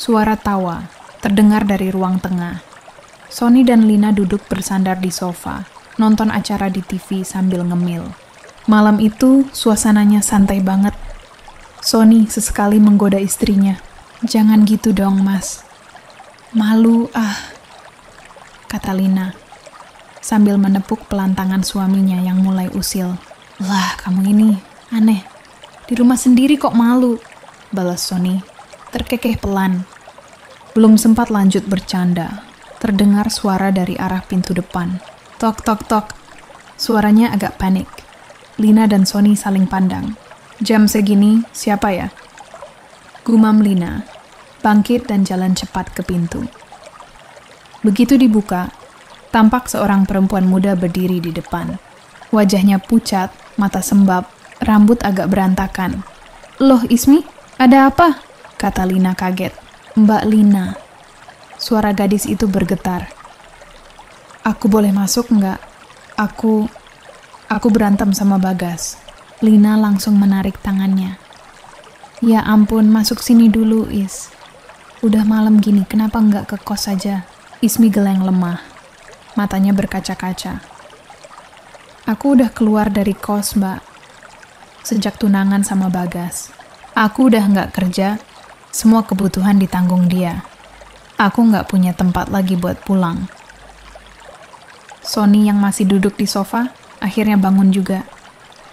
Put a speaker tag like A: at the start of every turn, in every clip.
A: Suara tawa terdengar dari ruang tengah. Sony dan Lina duduk bersandar di sofa, nonton acara di TV sambil ngemil. Malam itu suasananya santai banget. Sony sesekali menggoda istrinya. "Jangan gitu dong, Mas. Malu, kata Lina, sambil menepuk pelantangan suaminya yang mulai usil. "Lah, kamu ini aneh. Di rumah sendiri kok malu," balas Sony, terkekeh pelan. Belum sempat lanjut bercanda, terdengar suara dari arah pintu depan. Tok, tok, tok. Suaranya agak panik. Lina dan Sony saling pandang. "Jam segini, siapa ya?" Gumam Lina, bangkit dan jalan cepat ke pintu. Begitu dibuka, tampak seorang perempuan muda berdiri di depan. Wajahnya pucat, mata sembab, rambut agak berantakan. "Loh, Ismi, ada apa?" kata Lina kaget. "Mbak Lina." Suara gadis itu bergetar. "Aku boleh masuk nggak? Aku berantem sama Bagas." Lina langsung menarik tangannya. "Ya ampun, masuk sini dulu, Is. Udah malam gini, kenapa nggak ke kos saja?" Ismi geleng lemah. Matanya berkaca-kaca. "Aku udah keluar dari kos, Mbak. Sejak tunangan sama Bagas. Aku udah nggak kerja, semua kebutuhan ditanggung dia. Aku nggak punya tempat lagi buat pulang." Sony yang masih duduk di sofa, akhirnya bangun juga.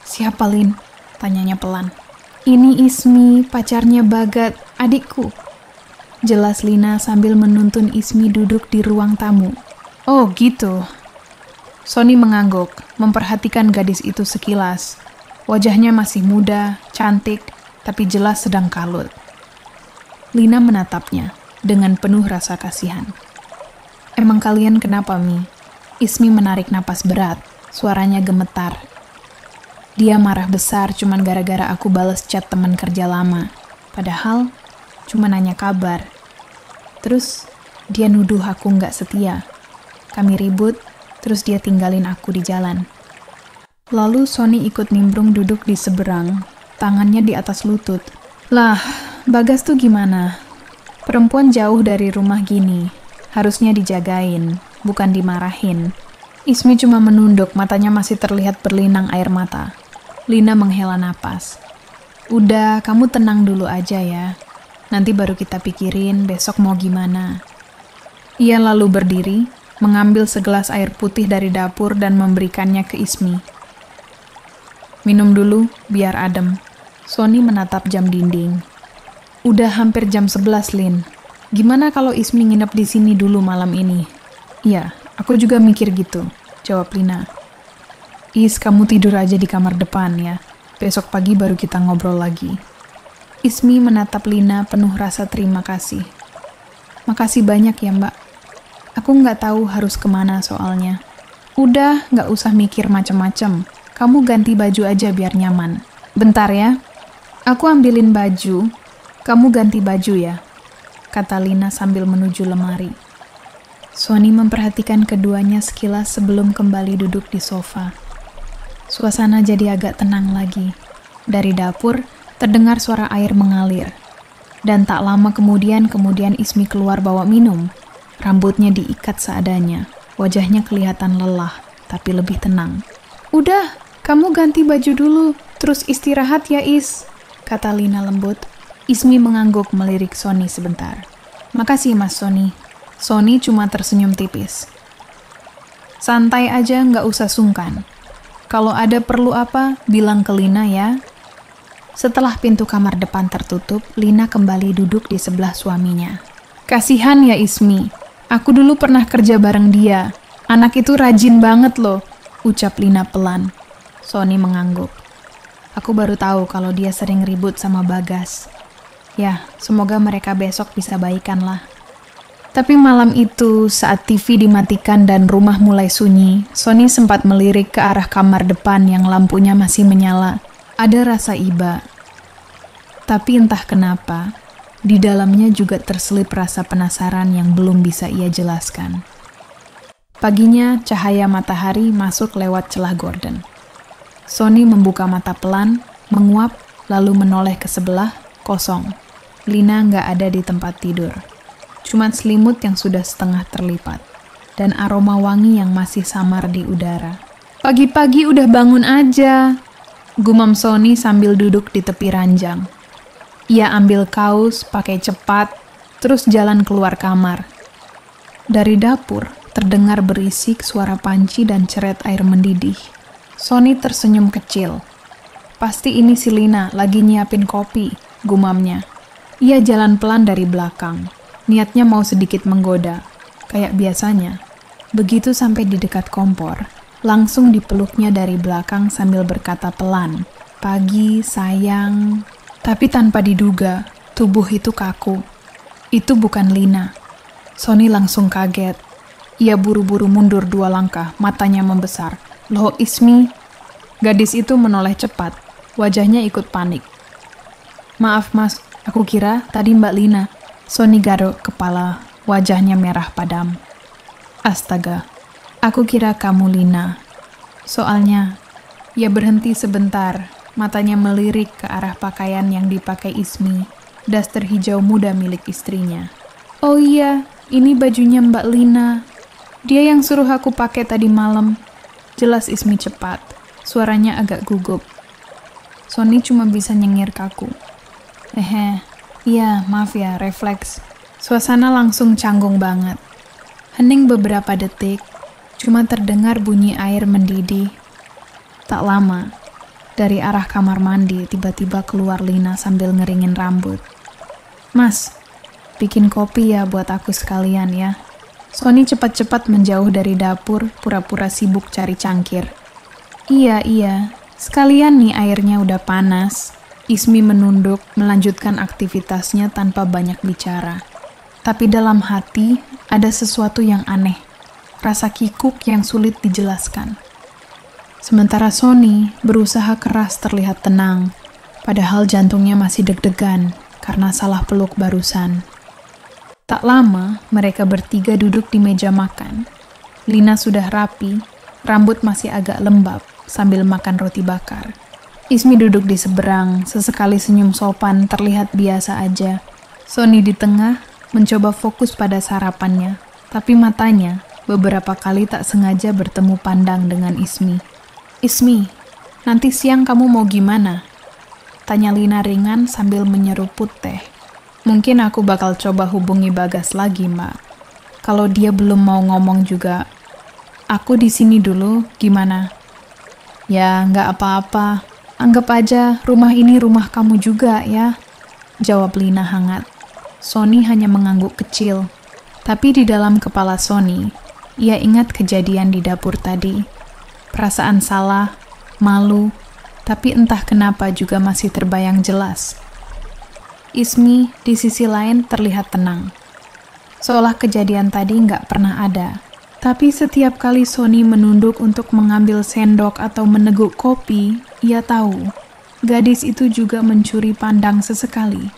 A: "Siapa, Lin?" tanyanya pelan. "Ini Ismi, pacarnya Bagat, adikku." Jelas Lina sambil menuntun Ismi duduk di ruang tamu. "Oh gitu." Sony mengangguk, memperhatikan gadis itu sekilas. Wajahnya masih muda, cantik, tapi jelas sedang kalut. Lina menatapnya dengan penuh rasa kasihan. "Emang kalian kenapa, Mi?" Ismi menarik napas berat, suaranya gemetar. "Dia marah besar cuman gara-gara aku bales chat teman kerja lama. Padahal cuma nanya kabar. Terus dia nuduh aku nggak setia. Kami ribut, terus dia tinggalin aku di jalan." Lalu Sony ikut nimbrung duduk di seberang, tangannya di atas lutut. "Lah, Bagas tuh gimana? Perempuan jauh dari rumah gini, harusnya dijagain, bukan dimarahin." Ismi cuma menunduk, matanya masih terlihat berlinang air mata. Lina menghela napas. "Udah, kamu tenang dulu aja ya. Nanti baru kita pikirin besok mau gimana." Ia lalu berdiri, mengambil segelas air putih dari dapur dan memberikannya ke Ismi. "Minum dulu, biar adem." Sony menatap jam dinding. "Udah hampir jam 11, Lin. Gimana kalau Ismi nginep di sini dulu malam ini?" "Iya, aku juga mikir gitu," jawab Lina. "Is, kamu tidur aja di kamar depan ya. Besok pagi baru kita ngobrol lagi." Ismi menatap Lina penuh rasa terima kasih. "Makasih banyak ya, Mbak. Aku nggak tahu harus kemana soalnya." "Udah, nggak usah mikir macem-macem. Kamu ganti baju aja biar nyaman. Bentar ya. Aku ambilin baju. Kamu ganti baju ya," kata Lina sambil menuju lemari. Sony memperhatikan keduanya sekilas sebelum kembali duduk di sofa. Suasana jadi agak tenang lagi. Dari dapur, terdengar suara air mengalir. Dan tak lama kemudian Ismi keluar bawa minum. Rambutnya diikat seadanya. Wajahnya kelihatan lelah, tapi lebih tenang. "Udah, kamu ganti baju dulu, terus istirahat ya, Is," kata Lina lembut. Ismi mengangguk melirik Sony sebentar. "Makasih, Mas Sony." Sony cuma tersenyum tipis. "Santai aja, nggak usah sungkan. Kalau ada perlu apa, bilang ke Lina ya." Setelah pintu kamar depan tertutup, Lina kembali duduk di sebelah suaminya. "Kasihan ya Ismi, aku dulu pernah kerja bareng dia. Anak itu rajin banget loh," ucap Lina pelan. Sony mengangguk. "Aku baru tahu kalau dia sering ribut sama Bagas. Ya, semoga mereka besok bisa baikan lah." Tapi malam itu, saat TV dimatikan dan rumah mulai sunyi, Sony sempat melirik ke arah kamar depan yang lampunya masih menyala. Ada rasa iba. Tapi entah kenapa, di dalamnya juga terselip rasa penasaran yang belum bisa ia jelaskan. Paginya, cahaya matahari masuk lewat celah gorden. Sony membuka mata pelan, menguap, lalu menoleh ke sebelah, kosong. Lina nggak ada di tempat tidur. Cuma selimut yang sudah setengah terlipat. Dan aroma wangi yang masih samar di udara. Pagi-pagi udah bangun aja, gumam Sony sambil duduk di tepi ranjang. Ia ambil kaos, pakai cepat, terus jalan keluar kamar. Dari dapur, terdengar berisik suara panci dan ceret air mendidih. Sony tersenyum kecil. Pasti ini si Lina lagi nyiapin kopi, gumamnya. Ia jalan pelan dari belakang. Niatnya mau sedikit menggoda, kayak biasanya. Begitu sampai di dekat kompor, langsung dipeluknya dari belakang sambil berkata pelan, "Pagi, sayang." Tapi tanpa diduga, tubuh itu kaku. Itu bukan Lina. Sony langsung kaget. Ia buru-buru mundur 2 langkah, matanya membesar. "Loh, Ismi?" Gadis itu menoleh cepat, wajahnya ikut panik. "Maaf mas, aku kira tadi Mbak Lina." Sony garuk kepala, wajahnya merah padam. "Astaga, aku kira kamu Lina." Soalnya, ia berhenti sebentar, matanya melirik ke arah pakaian yang dipakai Ismi, daster hijau muda milik istrinya. "Oh iya, ini bajunya Mbak Lina. Dia yang suruh aku pakai tadi malam." Jelas Ismi cepat, suaranya agak gugup. Sony cuma bisa nyengir kaku. Iya, maaf ya, refleks." Suasana langsung canggung banget. Hening beberapa detik, cuma terdengar bunyi air mendidih. Tak lama, dari arah kamar mandi tiba-tiba keluar Lina sambil ngeringin rambut. "Mas, bikin kopi ya buat aku sekalian ya." Sony cepat-cepat menjauh dari dapur, pura-pura sibuk cari cangkir. Iya, sekalian nih airnya udah panas." Ismi menunduk, melanjutkan aktivitasnya tanpa banyak bicara. Tapi dalam hati, ada sesuatu yang aneh. Rasa kikuk yang sulit dijelaskan. Sementara Sony berusaha keras terlihat tenang, padahal jantungnya masih deg-degan karena salah peluk barusan. Tak lama, mereka bertiga duduk di meja makan. Lina sudah rapi, rambut masih agak lembab sambil makan roti bakar. Ismi duduk di seberang, sesekali senyum sopan terlihat biasa aja. Sony di tengah, mencoba fokus pada sarapannya, tapi matanya beberapa kali tak sengaja bertemu pandang dengan Ismi. "Ismi, nanti siang kamu mau gimana?" Tanya Lina ringan sambil menyeruput teh. "Mungkin aku bakal coba hubungi Bagas lagi, Mbak. Kalau dia belum mau ngomong juga, aku di sini dulu, gimana?" "Ya, nggak apa-apa. Anggap aja rumah ini rumah kamu juga ya," jawab Lina hangat. Sony hanya mengangguk kecil. Tapi di dalam kepala Sony, ia ingat kejadian di dapur tadi. Perasaan salah, malu, tapi entah kenapa juga masih terbayang jelas. Ismi di sisi lain terlihat tenang. Seolah kejadian tadi nggak pernah ada. Tapi setiap kali Sony menunduk untuk mengambil sendok atau meneguk kopi, ia tahu, gadis itu juga mencuri pandang sesekali.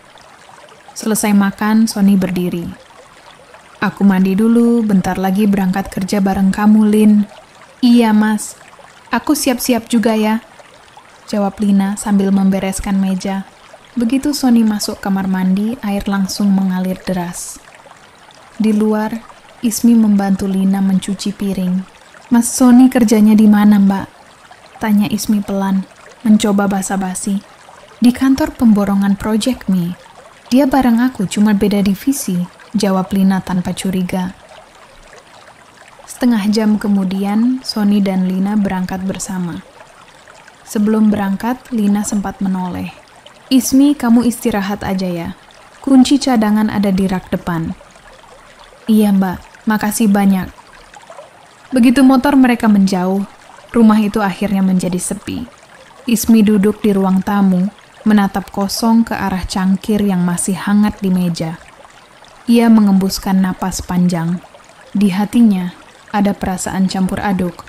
A: Selesai makan, Sony berdiri. "Aku mandi dulu, bentar lagi berangkat kerja bareng kamu, Lin." "Iya, Mas. Aku siap-siap juga ya," jawab Lina sambil membereskan meja. Begitu Sony masuk kamar mandi, air langsung mengalir deras. Di luar, Ismi membantu Lina mencuci piring. "Mas Sony kerjanya di mana, Mbak?" tanya Ismi pelan, mencoba basa-basi. "Di kantor pemborongan Project Me. Dia bareng aku, cuma beda divisi," jawab Lina tanpa curiga. Setengah jam kemudian, Sony dan Lina berangkat bersama. Sebelum berangkat, Lina sempat menoleh. "Ismi, kamu istirahat aja ya. Kunci cadangan ada di rak depan." "Iya, Mbak. Makasih banyak." Begitu motor mereka menjauh, rumah itu akhirnya menjadi sepi. Ismi duduk di ruang tamu, menatap kosong ke arah cangkir yang masih hangat di meja. Ia mengembuskan napas panjang. Di hatinya ada perasaan campur aduk,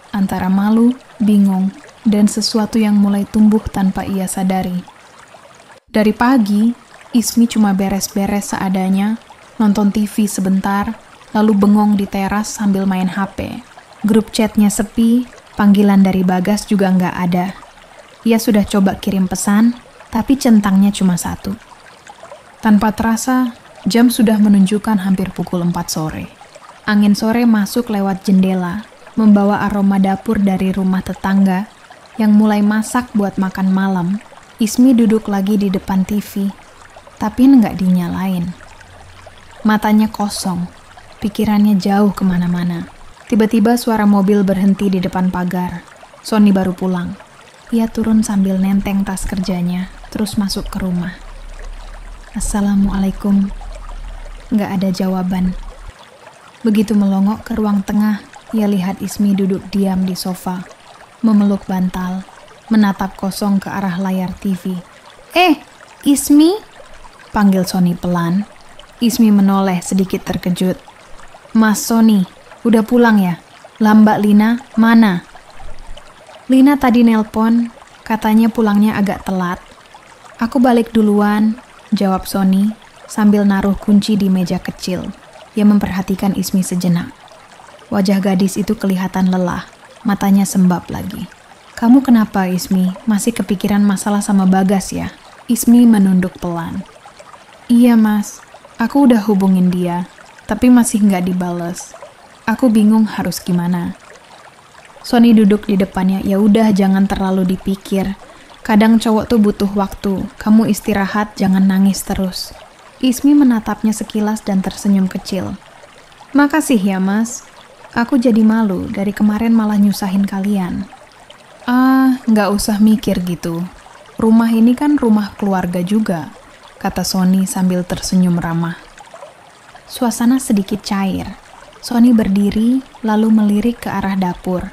A: antara malu, bingung, dan sesuatu yang mulai tumbuh tanpa ia sadari. Dari pagi, Ismi cuma beres-beres seadanya, nonton TV sebentar, lalu bengong di teras sambil main HP. Grup chatnya sepi, panggilan dari Bagas juga nggak ada. Ia sudah coba kirim pesan, tapi centangnya cuma 1. Tanpa terasa, jam sudah menunjukkan hampir pukul 4 sore. Angin sore masuk lewat jendela, membawa aroma dapur dari rumah tetangga yang mulai masak buat makan malam. Ismi duduk lagi di depan TV, tapi nggak dinyalain. Matanya kosong, pikirannya jauh kemana-mana. Tiba-tiba suara mobil berhenti di depan pagar. Sony baru pulang. Ia turun sambil nenteng tas kerjanya, terus masuk ke rumah. Assalamualaikum. Nggak ada jawaban. Begitu melongok ke ruang tengah, ia lihat Ismi duduk diam di sofa, memeluk bantal, menatap kosong ke arah layar TV. Ismi? Panggil Sony pelan. Ismi menoleh sedikit terkejut. Mas Sony, udah pulang ya? Lah Mbak Lina, mana? Lina tadi nelpon, katanya pulangnya agak telat. Aku balik duluan, jawab Sony sambil naruh kunci di meja kecil. Ia memperhatikan Ismi sejenak. Wajah gadis itu kelihatan lelah, matanya sembab lagi. Kamu kenapa, Ismi? Masih kepikiran masalah sama Bagas ya? Ismi menunduk pelan. Iya, Mas. Aku udah hubungin dia, tapi masih nggak dibales. Aku bingung harus gimana. Sony duduk di depannya. Ya udah, jangan terlalu dipikir. Kadang cowok tuh butuh waktu. Kamu istirahat, jangan nangis terus. Ismi menatapnya sekilas dan tersenyum kecil. Makasih ya, Mas. Aku jadi malu, dari kemarin malah nyusahin kalian. Nggak usah mikir gitu. Rumah ini kan rumah keluarga juga, kata Sony sambil tersenyum ramah. Suasana sedikit cair. Sony berdiri, lalu melirik ke arah dapur.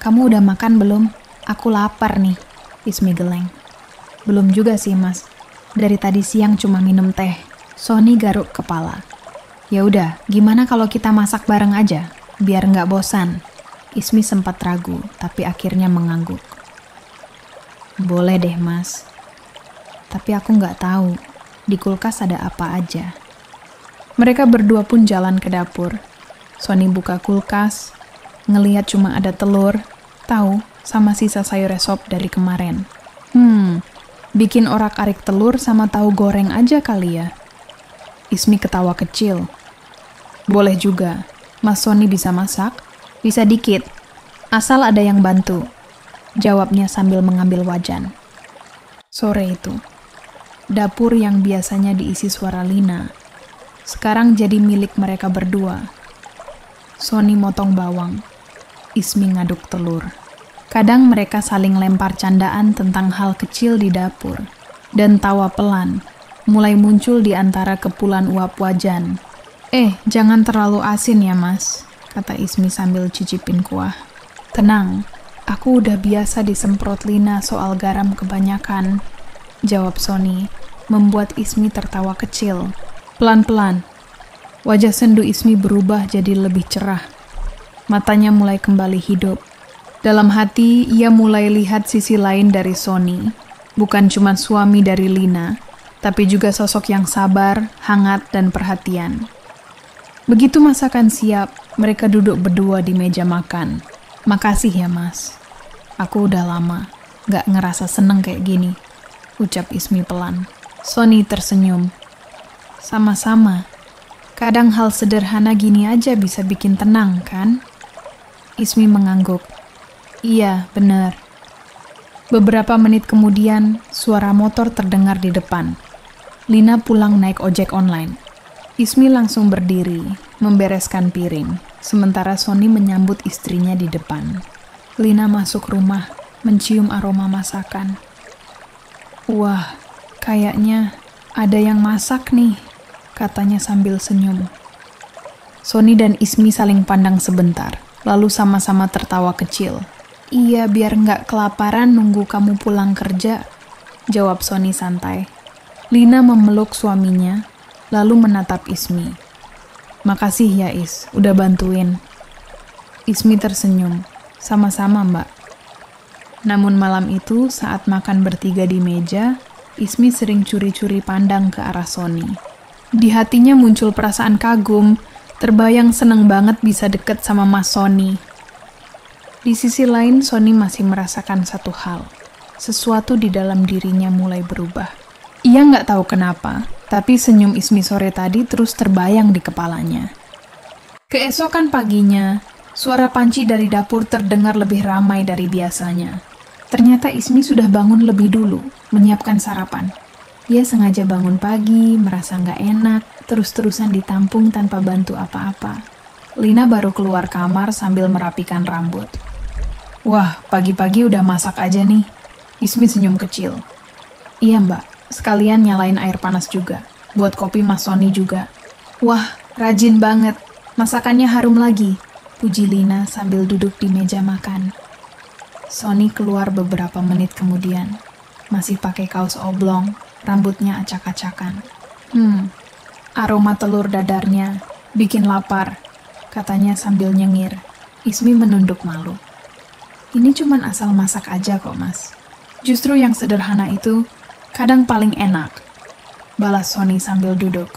A: Kamu udah makan belum? Aku lapar nih, Ismi geleng. Belum juga sih, Mas. Dari tadi siang cuma minum teh. Sony garuk kepala. Ya udah, gimana kalau kita masak bareng aja, biar nggak bosan? Ismi sempat ragu, tapi akhirnya mengangguk. Boleh deh, Mas. Tapi aku nggak tahu, di kulkas ada apa aja. Mereka berdua pun jalan ke dapur. Sony buka kulkas, ngelihat cuma ada telur, tahu, sama sisa sayur sop dari kemarin. Bikin orak-arik telur sama tahu goreng aja kali ya. Ismi ketawa kecil. Boleh juga, Mas Sony bisa masak, bisa dikit, asal ada yang bantu, jawabnya sambil mengambil wajan. Sore itu, dapur yang biasanya diisi suara Lina, sekarang jadi milik mereka berdua. Sony motong bawang, Ismi ngaduk telur. Kadang mereka saling lempar candaan tentang hal kecil di dapur, dan tawa pelan mulai muncul di antara kepulan uap wajan. Jangan terlalu asin ya, Mas, kata Ismi sambil cicipin kuah. Tenang, aku udah biasa disemprot Lina soal garam kebanyakan, jawab Sony, membuat Ismi tertawa kecil. Pelan-pelan, wajah sendu Ismi berubah jadi lebih cerah. Matanya mulai kembali hidup. Dalam hati, ia mulai lihat sisi lain dari Sony. Bukan cuma suami dari Lina, tapi juga sosok yang sabar, hangat, dan perhatian. Begitu masakan siap, mereka duduk berdua di meja makan. Makasih ya, Mas. Aku udah lama gak ngerasa seneng kayak gini, ucap Ismi pelan. Sony tersenyum. Sama-sama. Kadang hal sederhana gini aja bisa bikin tenang, kan? Ismi mengangguk. Iya, bener. Beberapa menit kemudian, suara motor terdengar di depan. Lina pulang naik ojek online. Ismi langsung berdiri, membereskan piring, sementara Sony menyambut istrinya di depan. Lina masuk rumah, mencium aroma masakan. Wah, kayaknya ada yang masak nih, katanya sambil senyum. Sony dan Ismi saling pandang sebentar, lalu sama-sama tertawa kecil. Iya, biar nggak kelaparan nunggu kamu pulang kerja, jawab Sony santai. Lina memeluk suaminya, lalu menatap Ismi. Makasih ya, Is, udah bantuin. Ismi tersenyum. Sama-sama, Mbak. Namun malam itu, saat makan bertiga di meja, Ismi sering curi-curi pandang ke arah Sony. Di hatinya muncul perasaan kagum, terbayang seneng banget bisa deket sama Mas Sony. Di sisi lain, Sony masih merasakan satu hal. Sesuatu di dalam dirinya mulai berubah. Ia nggak tahu kenapa, tapi senyum Ismi sore tadi terus terbayang di kepalanya. Keesokan paginya, suara panci dari dapur terdengar lebih ramai dari biasanya. Ternyata Ismi sudah bangun lebih dulu, menyiapkan sarapan. Ia sengaja bangun pagi, merasa nggak enak, terus-terusan ditampung tanpa bantu apa-apa. Lina baru keluar kamar sambil merapikan rambut. Wah, pagi-pagi udah masak aja nih. Ismi senyum kecil. Iya mbak, sekalian nyalain air panas juga. Buat kopi Mas Sony juga. Wah, rajin banget. Masakannya harum lagi, puji Lina sambil duduk di meja makan. Sony keluar beberapa menit kemudian. Masih pakai kaos oblong, rambutnya acak-acakan. Aroma telur dadarnya bikin lapar, katanya sambil nyengir. Ismi menunduk malu. Ini cuman asal masak aja kok mas. Justru yang sederhana itu kadang paling enak, balas Sony sambil duduk.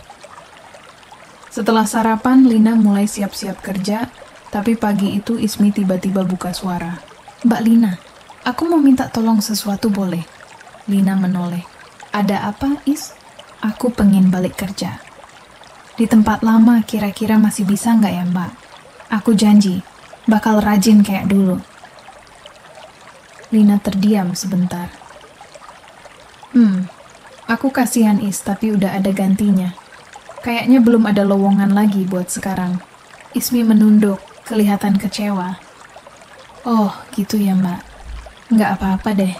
A: Setelah sarapan, Lina mulai siap-siap kerja, tapi pagi itu Ismi tiba-tiba buka suara. Mbak Lina, aku mau minta tolong sesuatu boleh? Lina menoleh. Ada apa, Is? Aku pengen balik kerja. Di tempat lama kira-kira masih bisa nggak ya mbak? Aku janji, bakal rajin kayak dulu. Lina terdiam sebentar. Aku kasihan Is, tapi udah ada gantinya. Kayaknya belum ada lowongan lagi buat sekarang. Ismi menunduk, kelihatan kecewa. Oh, gitu ya mbak. Nggak apa-apa deh.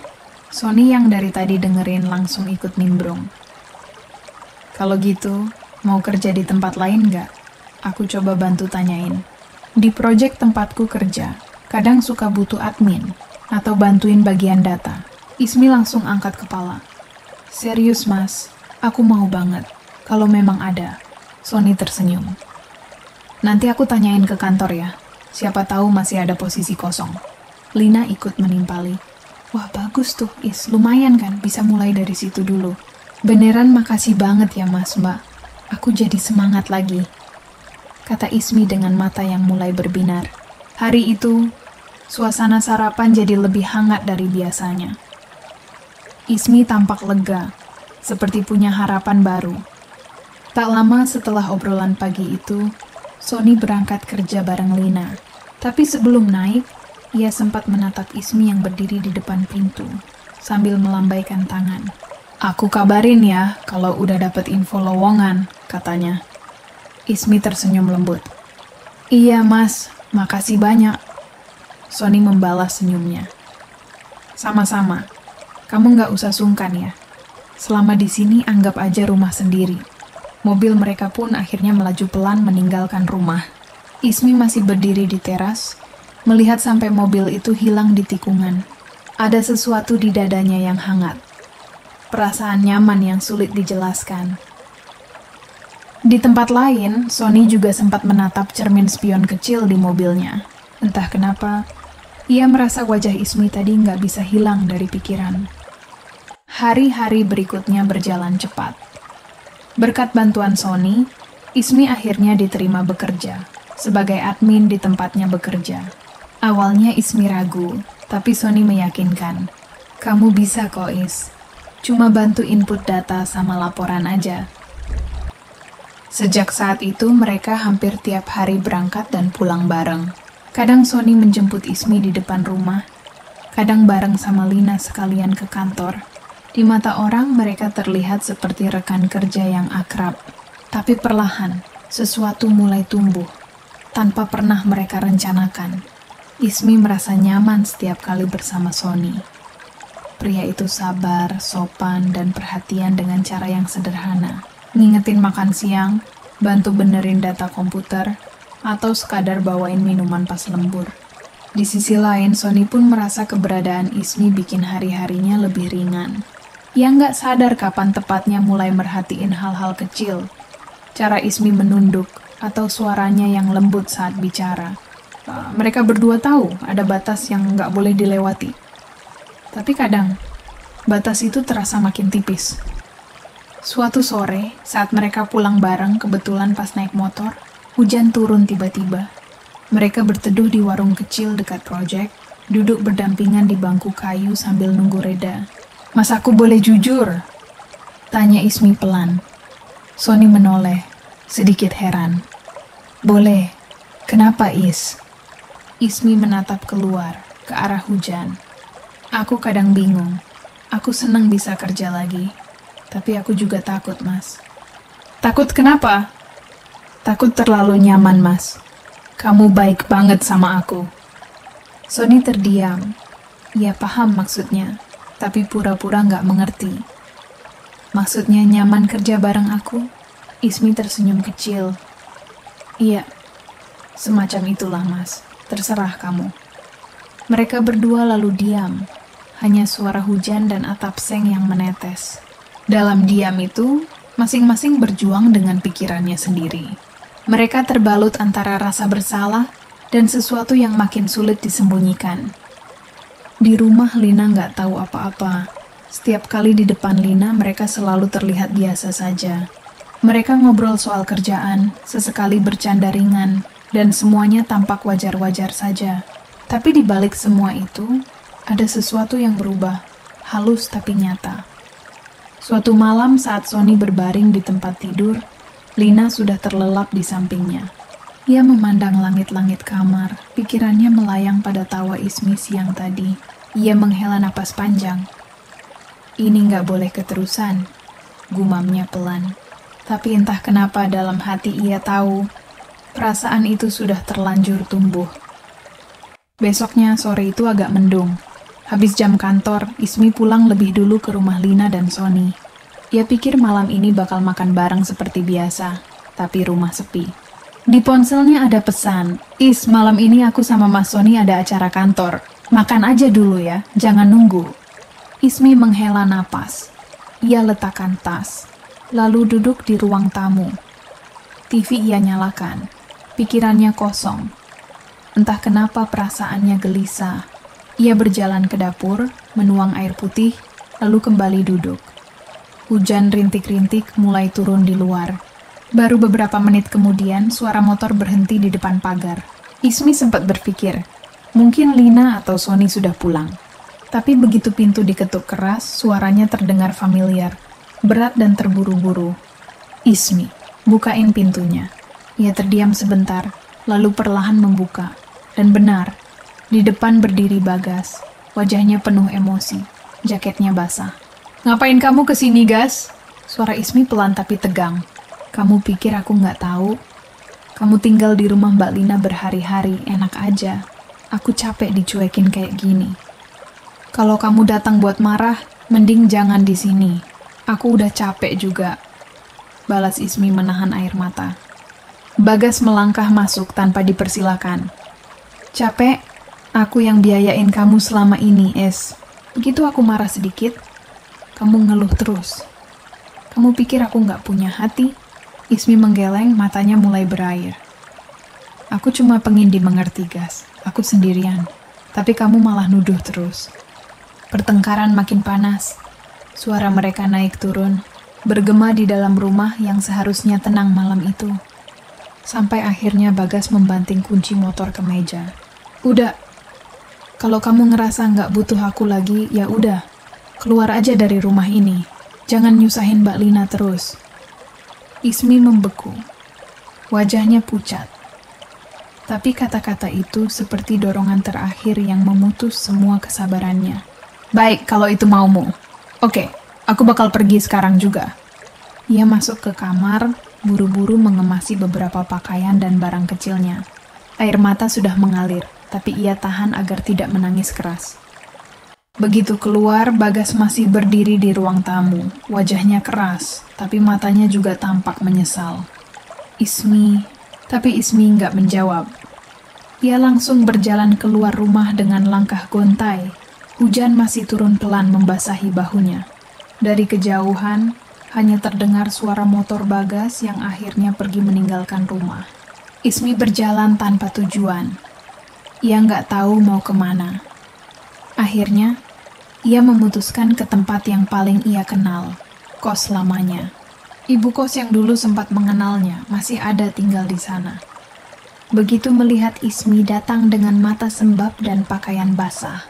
A: Sony yang dari tadi dengerin langsung ikut nimbrung. Kalau gitu, mau kerja di tempat lain nggak? Aku coba bantu tanyain. Di proyek tempatku kerja, kadang suka butuh admin atau bantuin bagian data. Ismi langsung angkat kepala. Serius mas, aku mau banget. Kalau memang ada. Sony tersenyum. Nanti aku tanyain ke kantor ya. Siapa tahu masih ada posisi kosong. Lina ikut menimpali. Wah bagus tuh Is, lumayan kan bisa mulai dari situ dulu. Beneran makasih banget ya mas mbak. Aku jadi semangat lagi. Kata Ismi dengan mata yang mulai berbinar. Hari itu, suasana sarapan jadi lebih hangat dari biasanya. Ismi tampak lega, seperti punya harapan baru. Tak lama setelah obrolan pagi itu, Sony berangkat kerja bareng Lina. Tapi sebelum naik, ia sempat menatap Ismi yang berdiri di depan pintu, sambil melambaikan tangan. Aku kabarin ya kalau udah dapet info lowongan, katanya. Ismi tersenyum lembut. Iya mas, makasih banyak. Sony membalas senyumnya. Sama-sama, kamu nggak usah sungkan ya. Selama di sini anggap aja rumah sendiri. Mobil mereka pun akhirnya melaju pelan meninggalkan rumah. Ismi masih berdiri di teras, melihat sampai mobil itu hilang di tikungan. Ada sesuatu di dadanya yang hangat. Perasaan nyaman yang sulit dijelaskan. Di tempat lain, Sony juga sempat menatap cermin spion kecil di mobilnya. Entah kenapa, ia merasa wajah Ismi tadi nggak bisa hilang dari pikiran. Hari-hari berikutnya berjalan cepat. Berkat bantuan Sony, Ismi akhirnya diterima bekerja sebagai admin di tempatnya bekerja. Awalnya Ismi ragu, tapi Sony meyakinkan. Kamu bisa kok Is, cuma bantu input data sama laporan aja. Sejak saat itu mereka hampir tiap hari berangkat dan pulang bareng. Kadang Sony menjemput Ismi di depan rumah, kadang bareng sama Lina sekalian ke kantor. Di mata orang mereka terlihat seperti rekan kerja yang akrab. Tapi perlahan, sesuatu mulai tumbuh, tanpa pernah mereka rencanakan. Ismi merasa nyaman setiap kali bersama Sony. Pria itu sabar, sopan, dan perhatian dengan cara yang sederhana. Ngingetin makan siang, bantu benerin data komputer, atau sekadar bawain minuman pas lembur. Di sisi lain, Sony pun merasa keberadaan Ismi bikin hari-harinya lebih ringan. Ia nggak sadar kapan tepatnya mulai merhatiin hal-hal kecil. Cara Ismi menunduk, atau suaranya yang lembut saat bicara. Mereka berdua tahu ada batas yang nggak boleh dilewati. Tapi kadang, batas itu terasa makin tipis. Suatu sore, saat mereka pulang bareng kebetulan pas naik motor, hujan turun tiba-tiba. Mereka berteduh di warung kecil dekat proyek, duduk berdampingan di bangku kayu sambil nunggu reda. Mas aku boleh jujur? Tanya Ismi pelan. Sony menoleh, sedikit heran. Boleh, kenapa Is? Ismi menatap keluar, ke arah hujan. Aku kadang bingung. Aku senang bisa kerja lagi. Tapi aku juga takut, Mas. Takut kenapa? Takut terlalu nyaman, Mas. Kamu baik banget sama aku. Sony terdiam. Ia paham maksudnya, tapi pura-pura nggak mengerti. Maksudnya nyaman kerja bareng aku? Ismi tersenyum kecil. Iya, semacam itulah, Mas. Terserah kamu. Mereka berdua lalu diam. Hanya suara hujan dan atap seng yang menetes. Dalam diam itu, masing-masing berjuang dengan pikirannya sendiri. Mereka terbalut antara rasa bersalah dan sesuatu yang makin sulit disembunyikan. Di rumah Lina nggak tahu apa-apa. Setiap kali di depan Lina mereka selalu terlihat biasa saja. Mereka ngobrol soal kerjaan, sesekali bercanda ringan, dan semuanya tampak wajar-wajar saja. Tapi di balik semua itu, ada sesuatu yang berubah, halus tapi nyata. Suatu malam saat Sony berbaring di tempat tidur, Lina sudah terlelap di sampingnya. Ia memandang langit-langit kamar, pikirannya melayang pada tawa Ismi siang tadi. Ia menghela napas panjang. Ini nggak boleh keterusan, gumamnya pelan. Tapi entah kenapa dalam hati ia tahu, perasaan itu sudah terlanjur tumbuh. Besoknya sore itu agak mendung. Habis jam kantor, Ismi pulang lebih dulu ke rumah Lina dan Sony. Ia pikir malam ini bakal makan bareng seperti biasa, tapi rumah sepi. Di ponselnya ada pesan, Is, malam ini aku sama Mas Sony ada acara kantor. Makan aja dulu ya, jangan nunggu. Ismi menghela napas. Ia letakkan tas, lalu duduk di ruang tamu. TV ia nyalakan. Pikirannya kosong. Entah kenapa perasaannya gelisah. Ia berjalan ke dapur, menuang air putih, lalu kembali duduk. Hujan rintik-rintik mulai turun di luar. Baru beberapa menit kemudian, suara motor berhenti di depan pagar. Ismi sempat berpikir, mungkin Lina atau Sony sudah pulang. Tapi begitu pintu diketuk keras, suaranya terdengar familiar, berat dan terburu-buru. Ismi, bukain pintunya. Ia terdiam sebentar, lalu perlahan membuka. Dan benar, di depan berdiri Bagas. Wajahnya penuh emosi, jaketnya basah. Ngapain kamu kesini, Gas? Suara Ismi pelan tapi tegang. Kamu pikir aku nggak tahu? Kamu tinggal di rumah Mbak Lina berhari-hari, enak aja. Aku capek dicuekin kayak gini. Kalau kamu datang buat marah, mending jangan di sini. Aku udah capek juga. Balas Ismi menahan air mata. Bagas melangkah masuk tanpa dipersilakan. Capek? Aku yang biayain kamu selama ini, Es. Begitu aku marah sedikit, kamu ngeluh terus. Kamu pikir aku nggak punya hati? Ismi menggeleng, matanya mulai berair. Aku cuma pengen dimengerti, Gas. Aku sendirian. Tapi kamu malah nuduh terus. Pertengkaran makin panas. Suara mereka naik turun, bergema di dalam rumah yang seharusnya tenang malam itu. Sampai akhirnya Bagas membanting kunci motor ke meja. Udah, kalau kamu ngerasa nggak butuh aku lagi, ya udah. Keluar aja dari rumah ini. Jangan nyusahin Mbak Lina terus. Ismi membeku. Wajahnya pucat. Tapi kata-kata itu seperti dorongan terakhir yang memutus semua kesabarannya. Baik, kalau itu maumu. Oke, aku bakal pergi sekarang juga. Ia masuk ke kamar, buru-buru mengemasi beberapa pakaian dan barang kecilnya. Air mata sudah mengalir, tapi ia tahan agar tidak menangis keras. Begitu keluar, Bagas masih berdiri di ruang tamu. Wajahnya keras, tapi matanya juga tampak menyesal. Tapi Ismi nggak menjawab. Ia langsung berjalan keluar rumah dengan langkah gontai. Hujan masih turun pelan membasahi bahunya. Dari kejauhan, hanya terdengar suara motor Bagas yang akhirnya pergi meninggalkan rumah. Ismi berjalan tanpa tujuan. Ia nggak tahu mau kemana. Akhirnya, ia memutuskan ke tempat yang paling ia kenal, kos lamanya. Ibu kos yang dulu sempat mengenalnya masih ada tinggal di sana. Begitu melihat Ismi datang dengan mata sembab dan pakaian basah,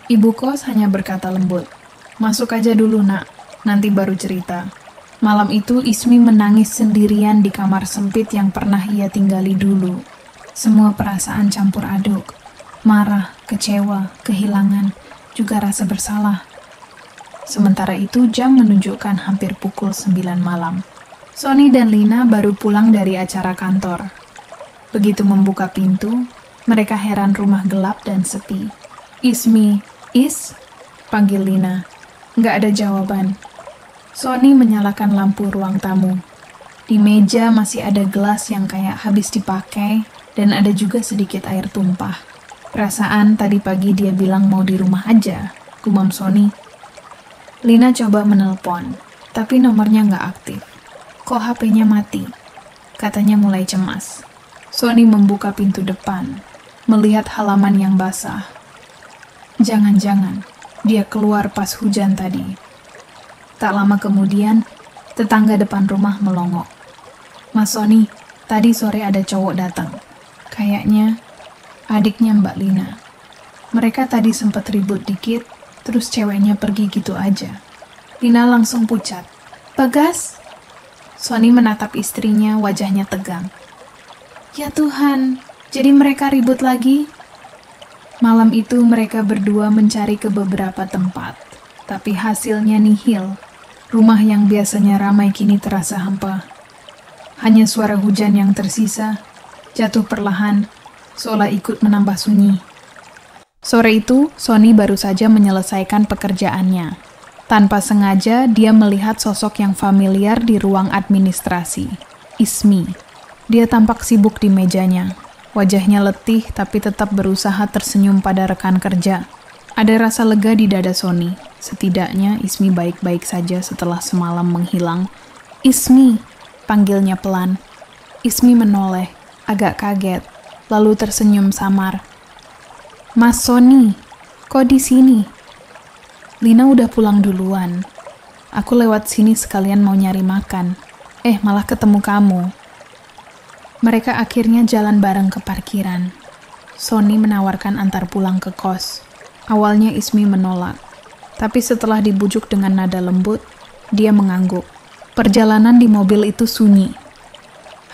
A: ibu kos hanya berkata lembut, "Masuk aja dulu, Nak. Nanti baru cerita." Malam itu Ismi menangis sendirian di kamar sempit yang pernah ia tinggali dulu. Semua perasaan campur aduk. Marah, kecewa, kehilangan, juga rasa bersalah. Sementara itu jam menunjukkan hampir pukul 9 malam. Sony dan Lina baru pulang dari acara kantor. Begitu membuka pintu, mereka heran rumah gelap dan sepi. "Ismi, Is?" panggil Lina. Nggak ada jawaban. Sony menyalakan lampu ruang tamu. Di meja masih ada gelas yang kayak habis dipakai dan ada juga sedikit air tumpah. "Perasaan tadi pagi dia bilang mau di rumah aja," gumam Sony. Lina coba menelpon, tapi nomornya nggak aktif. "Kok HP-nya mati?" katanya mulai cemas. Sony membuka pintu depan, melihat halaman yang basah. Jangan-jangan dia keluar pas hujan tadi. Tak lama kemudian, tetangga depan rumah melongok. "Mas Sony, tadi sore ada cowok datang. Kayaknya adiknya Mbak Lina. Mereka tadi sempat ribut dikit, terus ceweknya pergi gitu aja." Lina langsung pucat. "Bagas?" Sony menatap istrinya, wajahnya tegang. "Ya Tuhan, jadi mereka ribut lagi?" Malam itu mereka berdua mencari ke beberapa tempat, tapi hasilnya nihil. Rumah yang biasanya ramai kini terasa hampa. Hanya suara hujan yang tersisa, jatuh perlahan, seolah ikut menambah sunyi. Sore itu, Sony baru saja menyelesaikan pekerjaannya. Tanpa sengaja, dia melihat sosok yang familiar di ruang administrasi, Ismi. Dia tampak sibuk di mejanya. Wajahnya letih tapi tetap berusaha tersenyum pada rekan kerja. Ada rasa lega di dada Sony. Setidaknya Ismi baik-baik saja setelah semalam menghilang. "Ismi," panggilnya pelan. Ismi menoleh, agak kaget, lalu tersenyum samar. "Mas Sony, kok di sini?" "Lina udah pulang duluan. Aku lewat sini sekalian mau nyari makan. Malah ketemu kamu." Mereka akhirnya jalan bareng ke parkiran. Sony menawarkan antar pulang ke kos. Awalnya Ismi menolak, tapi setelah dibujuk dengan nada lembut, dia mengangguk. Perjalanan di mobil itu sunyi.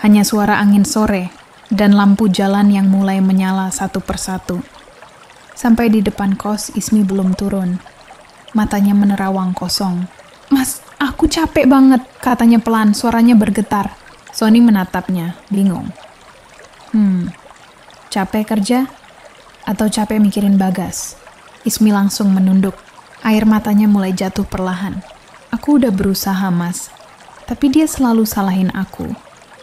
A: Hanya suara angin sore dan lampu jalan yang mulai menyala satu persatu. Sampai di depan kos, Ismi belum turun. Matanya menerawang kosong. "Mas, aku capek banget," katanya pelan, suaranya bergetar. Sony menatapnya, bingung. Capek kerja? Atau capek mikirin Bagas?" Ismi langsung menunduk. Air matanya mulai jatuh perlahan. "Aku udah berusaha, Mas. Tapi dia selalu salahin aku.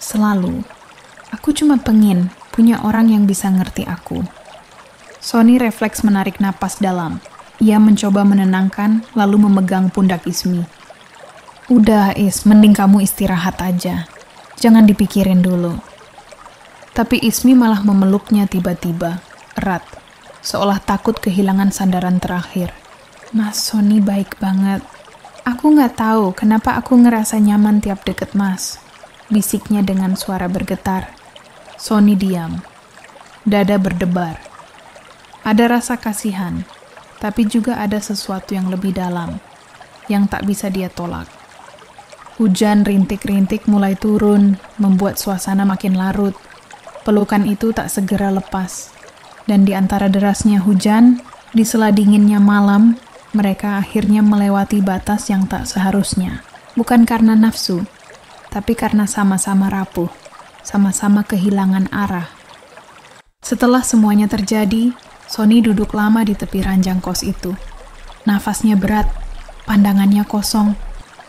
A: Selalu. Aku cuma pengen punya orang yang bisa ngerti aku." Sony refleks menarik napas dalam. Ia mencoba menenangkan, lalu memegang pundak Ismi. "Udah, Is, mending kamu istirahat aja. Jangan dipikirin dulu." Tapi Ismi malah memeluknya tiba-tiba, erat, seolah takut kehilangan sandaran terakhir. "Mas Sony baik banget. Aku nggak tahu kenapa aku ngerasa nyaman tiap deket Mas," bisiknya dengan suara bergetar. Sony diam. Dada berdebar. Ada rasa kasihan, tapi juga ada sesuatu yang lebih dalam, yang tak bisa dia tolak. Hujan rintik-rintik mulai turun, membuat suasana makin larut. Pelukan itu tak segera lepas. Dan di antara derasnya hujan, di sela dinginnya malam, mereka akhirnya melewati batas yang tak seharusnya. Bukan karena nafsu, tapi karena sama-sama rapuh, sama-sama kehilangan arah. Setelah semuanya terjadi, Sony duduk lama di tepi ranjang kos itu. Nafasnya berat, pandangannya kosong.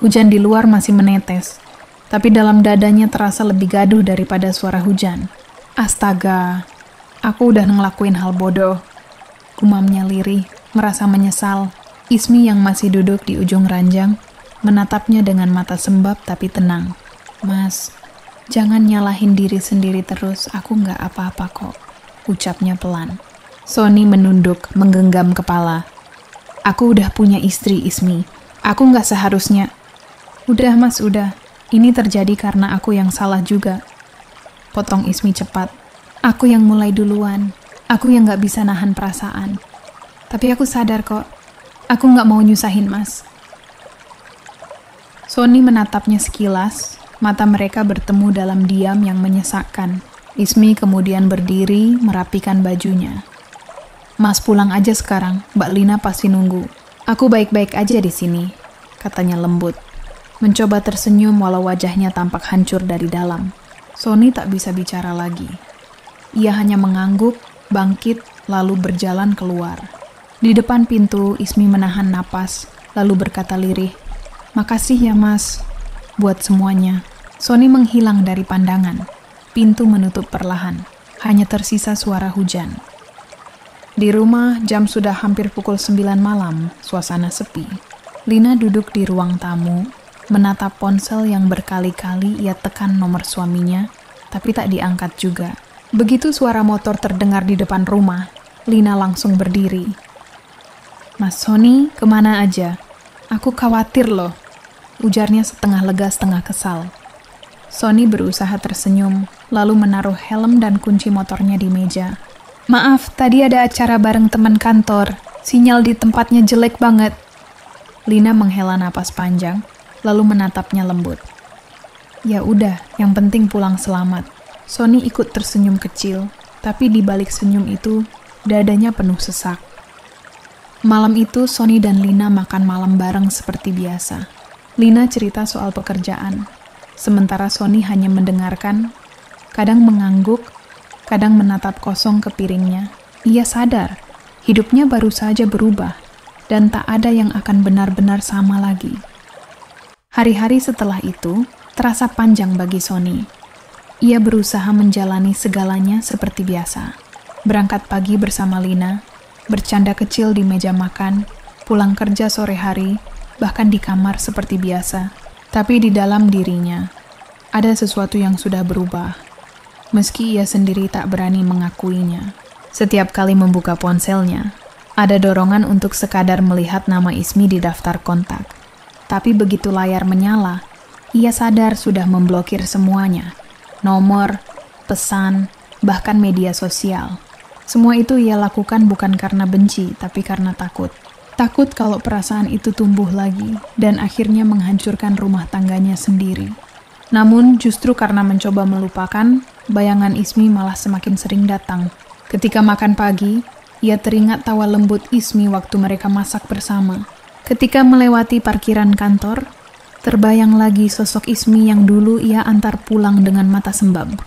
A: Hujan di luar masih menetes, tapi dalam dadanya terasa lebih gaduh daripada suara hujan. "Astaga, aku udah ngelakuin hal bodoh," gumamnya lirih, merasa menyesal. Ismi yang masih duduk di ujung ranjang, menatapnya dengan mata sembab tapi tenang. "Mas, jangan nyalahin diri sendiri terus, aku nggak apa-apa kok," ucapnya pelan. Sony menunduk, menggenggam kepala. "Aku udah punya istri, Ismi. Aku nggak seharusnya..." "Udah Mas, udah. Ini terjadi karena aku yang salah juga," potong Ismi cepat. "Aku yang mulai duluan. Aku yang nggak bisa nahan perasaan. Tapi aku sadar kok, aku nggak mau nyusahin Mas." Sony menatapnya sekilas, mata mereka bertemu dalam diam yang menyesakkan. Ismi kemudian berdiri, merapikan bajunya. "Mas pulang aja sekarang, Mbak Lina pasti nunggu. Aku baik-baik aja di sini," katanya lembut. Mencoba tersenyum walau wajahnya tampak hancur dari dalam. Sony tak bisa bicara lagi. Ia hanya mengangguk, bangkit, lalu berjalan keluar. Di depan pintu, Ismi menahan napas, lalu berkata lirih, "Makasih ya mas, buat semuanya." Sony menghilang dari pandangan. Pintu menutup perlahan. Hanya tersisa suara hujan. Di rumah, jam sudah hampir pukul 9 malam, suasana sepi. Lina duduk di ruang tamu, menatap ponsel yang berkali-kali ia tekan nomor suaminya, tapi tak diangkat juga. Begitu suara motor terdengar di depan rumah, Lina langsung berdiri. "Mas Sony, kemana aja? Aku khawatir loh," ujarnya setengah lega setengah kesal. Sony berusaha tersenyum, lalu menaruh helm dan kunci motornya di meja. "Maaf, tadi ada acara bareng teman kantor. Sinyal di tempatnya jelek banget." Lina menghela napas panjang, lalu menatapnya lembut. "Ya udah, yang penting pulang selamat." Sony ikut tersenyum kecil, tapi di balik senyum itu, dadanya penuh sesak. Malam itu, Sony dan Lina makan malam bareng seperti biasa. Lina cerita soal pekerjaan, sementara Sony hanya mendengarkan, kadang mengangguk, kadang menatap kosong ke piringnya. Ia sadar, hidupnya baru saja berubah, dan tak ada yang akan benar-benar sama lagi. Hari-hari setelah itu, terasa panjang bagi Sony. Ia berusaha menjalani segalanya seperti biasa. Berangkat pagi bersama Lina, bercanda kecil di meja makan, pulang kerja sore hari, bahkan di kamar seperti biasa. Tapi di dalam dirinya, ada sesuatu yang sudah berubah. Meski ia sendiri tak berani mengakuinya. Setiap kali membuka ponselnya, ada dorongan untuk sekadar melihat nama Ismi di daftar kontak. Tapi begitu layar menyala, ia sadar sudah memblokir semuanya. Nomor, pesan, bahkan media sosial. Semua itu ia lakukan bukan karena benci, tapi karena takut. Takut kalau perasaan itu tumbuh lagi dan akhirnya menghancurkan rumah tangganya sendiri. Namun justru karena mencoba melupakan, bayangan Ismi malah semakin sering datang. Ketika makan pagi, ia teringat tawa lembut Ismi waktu mereka masak bersama. Ketika melewati parkiran kantor, terbayang lagi sosok Ismi yang dulu ia antar pulang dengan mata sembab.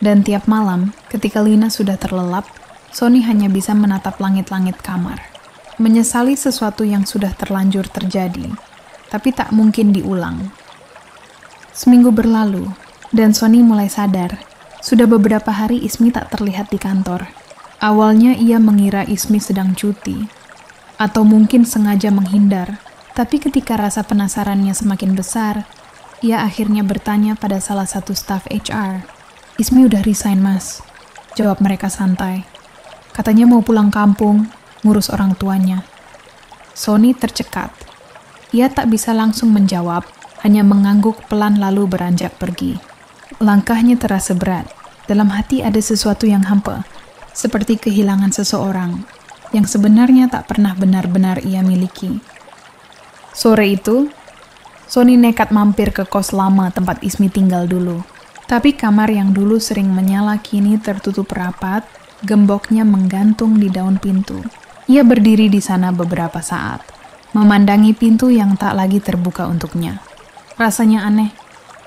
A: Dan tiap malam, ketika Lina sudah terlelap, Sony hanya bisa menatap langit-langit kamar. Menyesali sesuatu yang sudah terlanjur terjadi, tapi tak mungkin diulang. Seminggu berlalu, dan Sony mulai sadar, sudah beberapa hari Ismi tak terlihat di kantor. Awalnya ia mengira Ismi sedang cuti, atau mungkin sengaja menghindar, tapi ketika rasa penasarannya semakin besar, ia akhirnya bertanya pada salah satu staf HR. "Ismi udah resign, Mas," jawab mereka santai. "Katanya mau pulang kampung, ngurus orang tuanya." Sony tercekat. Ia tak bisa langsung menjawab, hanya mengangguk pelan lalu beranjak pergi. Langkahnya terasa berat. Dalam hati ada sesuatu yang hampa, seperti kehilangan seseorang, yang sebenarnya tak pernah benar-benar ia miliki. Sore itu, Sony nekat mampir ke kos lama tempat Ismi tinggal dulu. Tapi kamar yang dulu sering menyala kini tertutup rapat, gemboknya menggantung di daun pintu. Ia berdiri di sana beberapa saat, memandangi pintu yang tak lagi terbuka untuknya. Rasanya aneh,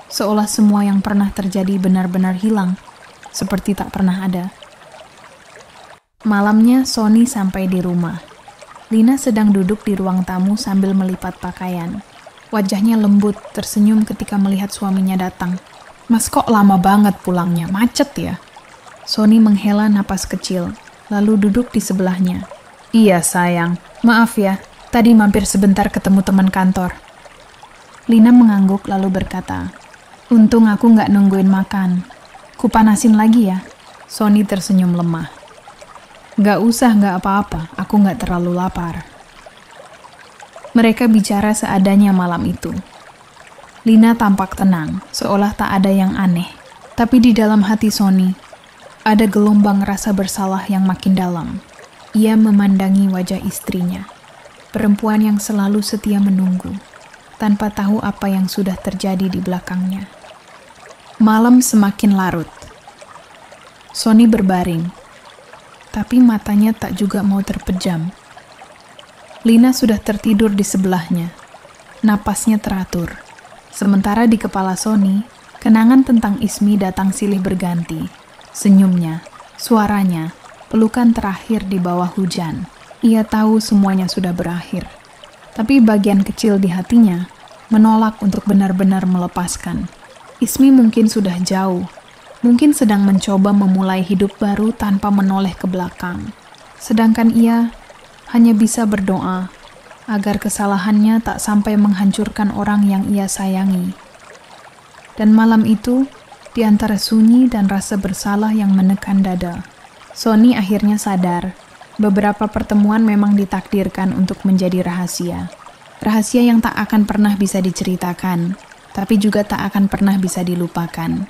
A: seolah semua yang pernah terjadi benar-benar hilang, seperti tak pernah ada. Malamnya, Sony sampai di rumah. Lina sedang duduk di ruang tamu sambil melipat pakaian. Wajahnya lembut, tersenyum ketika melihat suaminya datang. "Mas, kok lama banget pulangnya? Macet ya?" Sony menghela napas kecil, lalu duduk di sebelahnya. "Iya sayang, maaf ya, tadi mampir sebentar ketemu teman kantor." Lina mengangguk lalu berkata, "Untung aku nggak nungguin makan. Kupanasin lagi ya." Sony tersenyum lemah. "Nggak usah, nggak apa-apa, aku nggak terlalu lapar." Mereka bicara seadanya malam itu. Lina tampak tenang, seolah tak ada yang aneh. Tapi di dalam hati Sony, ada gelombang rasa bersalah yang makin dalam. Ia memandangi wajah istrinya, perempuan yang selalu setia menunggu, tanpa tahu apa yang sudah terjadi di belakangnya. Malam semakin larut. Sony berbaring, tapi matanya tak juga mau terpejam. Lina sudah tertidur di sebelahnya. Napasnya teratur. Sementara di kepala Sony, kenangan tentang Ismi datang silih berganti. Senyumnya, suaranya, pelukan terakhir di bawah hujan. Ia tahu semuanya sudah berakhir. Tapi bagian kecil di hatinya menolak untuk benar-benar melepaskan. Ismi mungkin sudah jauh. Mungkin sedang mencoba memulai hidup baru tanpa menoleh ke belakang. Sedangkan ia hanya bisa berdoa agar kesalahannya tak sampai menghancurkan orang yang ia sayangi. Dan malam itu, di antara sunyi dan rasa bersalah yang menekan dada, Sony akhirnya sadar. Beberapa pertemuan memang ditakdirkan untuk menjadi rahasia. Rahasia yang tak akan pernah bisa diceritakan, tapi juga tak akan pernah bisa dilupakan.